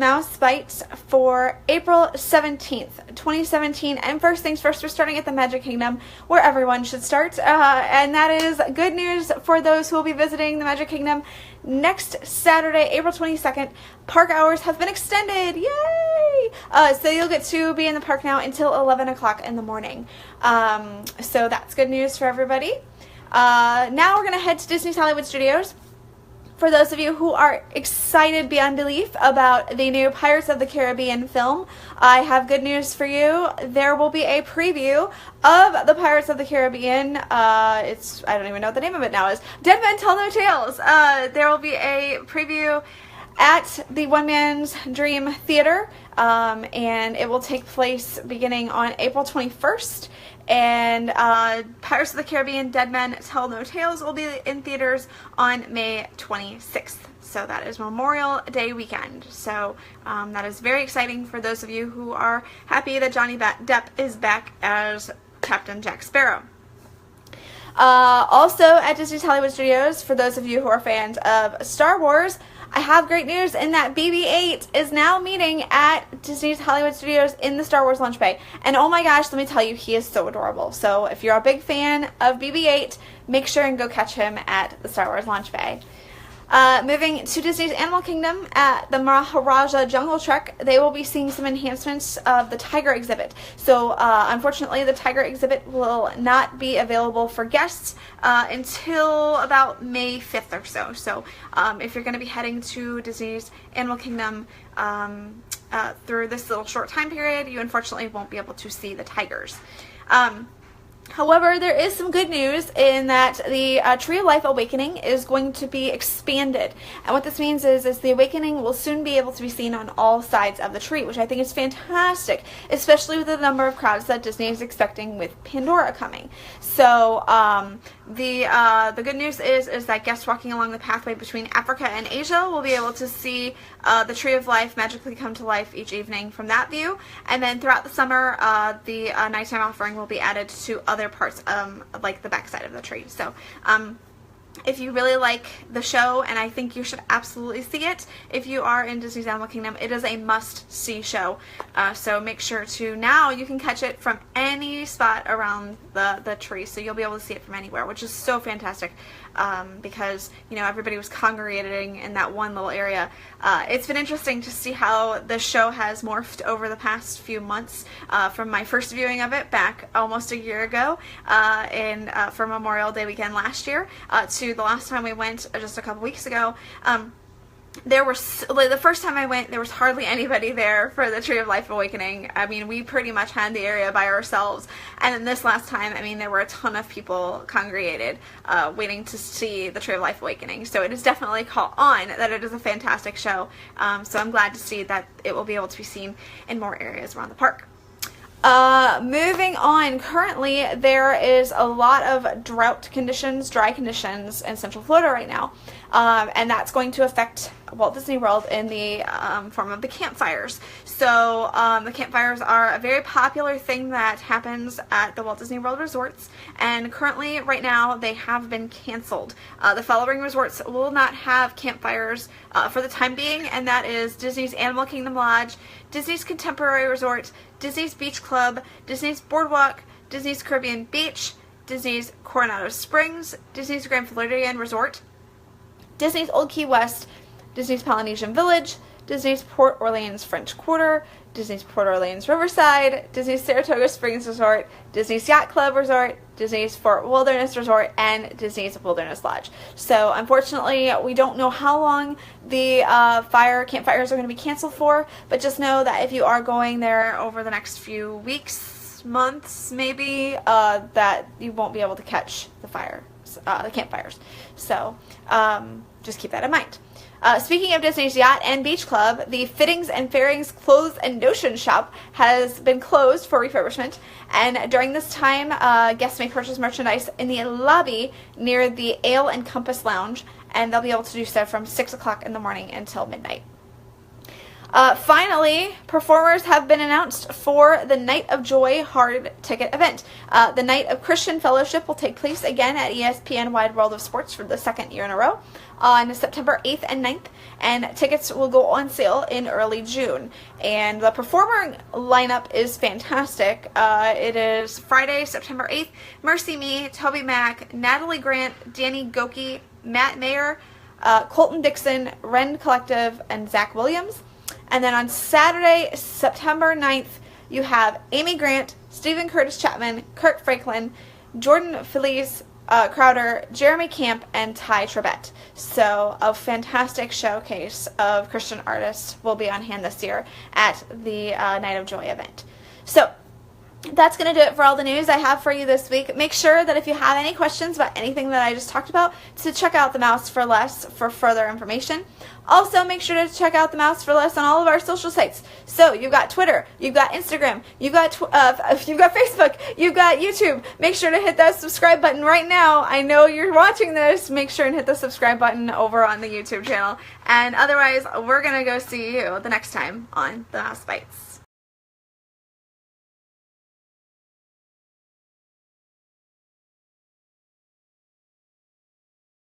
Mouse Bites for April 17th, 2017. And first things first, we're starting at the Magic Kingdom, where everyone should start. And that is good news for those who will be visiting the Magic Kingdom next Saturday, April 22nd. Park hours have been extended. Yay! So you'll get to be in the park now until 11 o'clock in the morning. So that's good news for everybody. Now we're going to head to Disney's Hollywood Studios. For those of you who are excited beyond belief about the new Pirates of the Caribbean film, I have good news for you. There will be a preview of the Pirates of the Caribbean. I don't even know what the name of it now is. Dead Men Tell No Tales. There will be a preview at the One Man's Dream Theater, and it will take place beginning on April 21st. And Pirates of the Caribbean Dead Men Tell No Tales will be in theaters on May 26th. So that is Memorial Day weekend. So that is very exciting for those of you who are happy that Johnny Depp is back as Captain Jack Sparrow. Also at Disney's Hollywood Studios, for those of you who are fans of Star Wars, I have great news in that BB-8 is now meeting at Disney's Hollywood Studios in the Star Wars Lunch Bay. And oh my gosh, let me tell you, he is so adorable. So if you're a big fan of BB-8, make sure and go catch him at the Star Wars Lunch Bay. Moving to Disney's Animal Kingdom at the Maharaja Jungle Trek, they will be seeing some enhancements of the tiger exhibit. So unfortunately, the tiger exhibit will not be available for guests until about May 5th or so. So if you're going to be heading to Disney's Animal Kingdom through this little short time period, you unfortunately won't be able to see the tigers. However, there is some good news in that the Tree of Life Awakening is going to be expanded. And what this means is the Awakening will soon be able to be seen on all sides of the tree, which I think is fantastic, especially with the number of crowds that Disney is expecting with Pandora coming. So the good news is that guests walking along the pathway between Africa and Asia will be able to see the Tree of Life magically come to life each evening from that view. And then throughout the summer, the nighttime offering will be added to other parts, like the backside of the tree. So if you really like the show, and I think you should absolutely see it if you are in Disney's Animal Kingdom, it is a must-see show. So make sure to, now you can catch it from any spot around the tree, so you'll be able to see it from anywhere, which is so fantastic, because, you know, everybody was congregating in that one little area. It's been interesting to see how the show has morphed over the past few months, from my first viewing of it back almost a year ago, for Memorial Day weekend last year, to the last time we went just a couple weeks ago. The first time I went, there was hardly anybody there for the Tree of Life Awakening. I mean, we pretty much had the area by ourselves. And then this last time, I mean, there were a ton of people congregated, waiting to see the Tree of Life Awakening. So it is definitely caught on that it is a fantastic show. So I'm glad to see that it will be able to be seen in more areas around the park. Moving on, currently there is a lot of dry conditions in Central Florida right now. And that's going to affect Walt Disney World in the form of the campfires. So the campfires are a very popular thing that happens at the Walt Disney World resorts, and currently right now they have been canceled. The following resorts will not have campfires for the time being, and that is Disney's Animal Kingdom Lodge, Disney's Contemporary Resort, Disney's Beach Club, Disney's Boardwalk, Disney's Caribbean Beach, Disney's Coronado Springs, Disney's Grand Floridian Resort, Disney's Old Key West, Disney's Polynesian Village, Disney's Port Orleans French Quarter, Disney's Port Orleans Riverside, Disney's Saratoga Springs Resort, Disney's Yacht Club Resort, Disney's Fort Wilderness Resort, and Disney's Wilderness Lodge. So unfortunately, we don't know how long the campfires are going to be canceled for, but just know that if you are going there over the next few weeks, months maybe, that you won't be able to catch the campfires. So just keep that in mind. Speaking of Disney's Yacht and Beach Club, the Fittings and Fairings Clothes and Notion shop has been closed for refurbishment, and during this time, guests may purchase merchandise in the lobby near the Ale and Compass Lounge, and they'll be able to do so from 6 o'clock in the morning until midnight. Finally, performers have been announced for the Night of Joy hard ticket event. The Night of Christian Fellowship will take place again at ESPN Wide World of Sports for the second year in a row on September 8th and 9th, and tickets will go on sale in early June. And the performer lineup is fantastic. It is Friday, September 8th, Mercy Me, Toby Mac, Natalie Grant, Danny Goki, Matt Mayer, Colton Dixon, Ren Collective, and Zach Williams. And then on Saturday, September 9th, you have Amy Grant, Stephen Curtis Chapman, Kirk Franklin, Jordan Felice Crowder, Jeremy Camp, and Ty Trebet. So a fantastic showcase of Christian artists will be on hand this year at the Night of Joy event. So that's going to do it for all the news I have for you this week. Make sure that if you have any questions about anything that I just talked about, to check out The Mouse for Less for further information. Also, make sure to check out The Mouse for Less on all of our social sites. So you've got Twitter, you've got Instagram, you've got Facebook, you've got YouTube. Make sure to hit that subscribe button right now. I know you're watching this. Make sure and hit the subscribe button over on the YouTube channel. And otherwise, we're going to go see you the next time on The Mouse Bites.